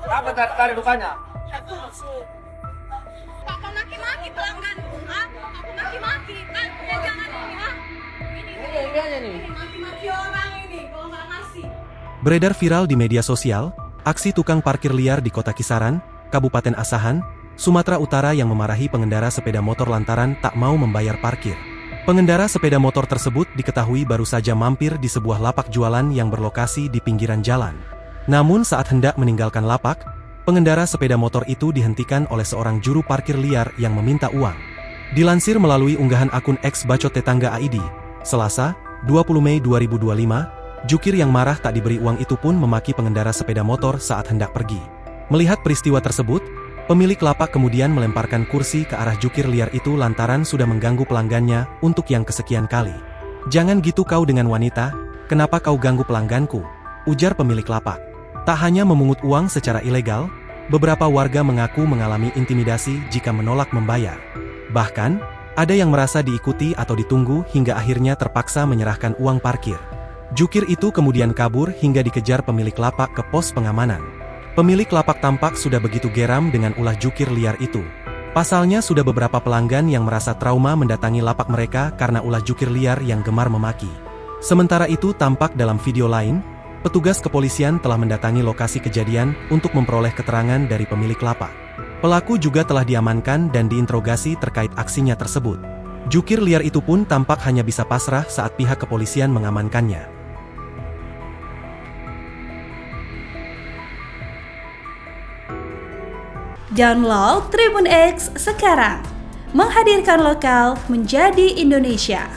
Apa tadi rupanya? Papa maki-maki pelangganku, ha? Aku maki-maki, kan? Ya jangan ini, ha? Ini aja nih. maki-maki orang ini, kalau nggak ngasih. Beredar viral di media sosial, aksi tukang parkir liar di Kota Kisaran, Kabupaten Asahan, Sumatera Utara yang memarahi pengendara sepeda motor lantaran tak mau membayar parkir. Pengendara sepeda motor tersebut diketahui baru saja mampir di sebuah lapak jualan yang berlokasi di pinggiran jalan. Namun saat hendak meninggalkan lapak, pengendara sepeda motor itu dihentikan oleh seorang juru parkir liar yang meminta uang. Dilansir melalui unggahan akun X Bacot Tetangga AID, Selasa, 20 Mei 2025, jukir yang marah tak diberi uang itu pun memaki pengendara sepeda motor saat hendak pergi. Melihat peristiwa tersebut, pemilik lapak kemudian melemparkan kursi ke arah jukir liar itu lantaran sudah mengganggu pelanggannya untuk yang kesekian kali. "Jangan gitu kau dengan wanita, kenapa kau ganggu pelangganku?" ujar pemilik lapak. Tak hanya memungut uang secara ilegal, beberapa warga mengaku mengalami intimidasi jika menolak membayar. Bahkan, ada yang merasa diikuti atau ditunggu hingga akhirnya terpaksa menyerahkan uang parkir. Jukir itu kemudian kabur hingga dikejar pemilik lapak ke pos pengamanan. Pemilik lapak tampak sudah begitu geram dengan ulah jukir liar itu. Pasalnya sudah beberapa pelanggan yang merasa trauma mendatangi lapak mereka karena ulah jukir liar yang gemar memaki. Sementara itu tampak dalam video lain, petugas kepolisian telah mendatangi lokasi kejadian untuk memperoleh keterangan dari pemilik lapak. Pelaku juga telah diamankan dan diinterogasi terkait aksinya tersebut. Jukir liar itu pun tampak hanya bisa pasrah saat pihak kepolisian mengamankannya. Download Tribun X sekarang, menghadirkan lokal menjadi Indonesia.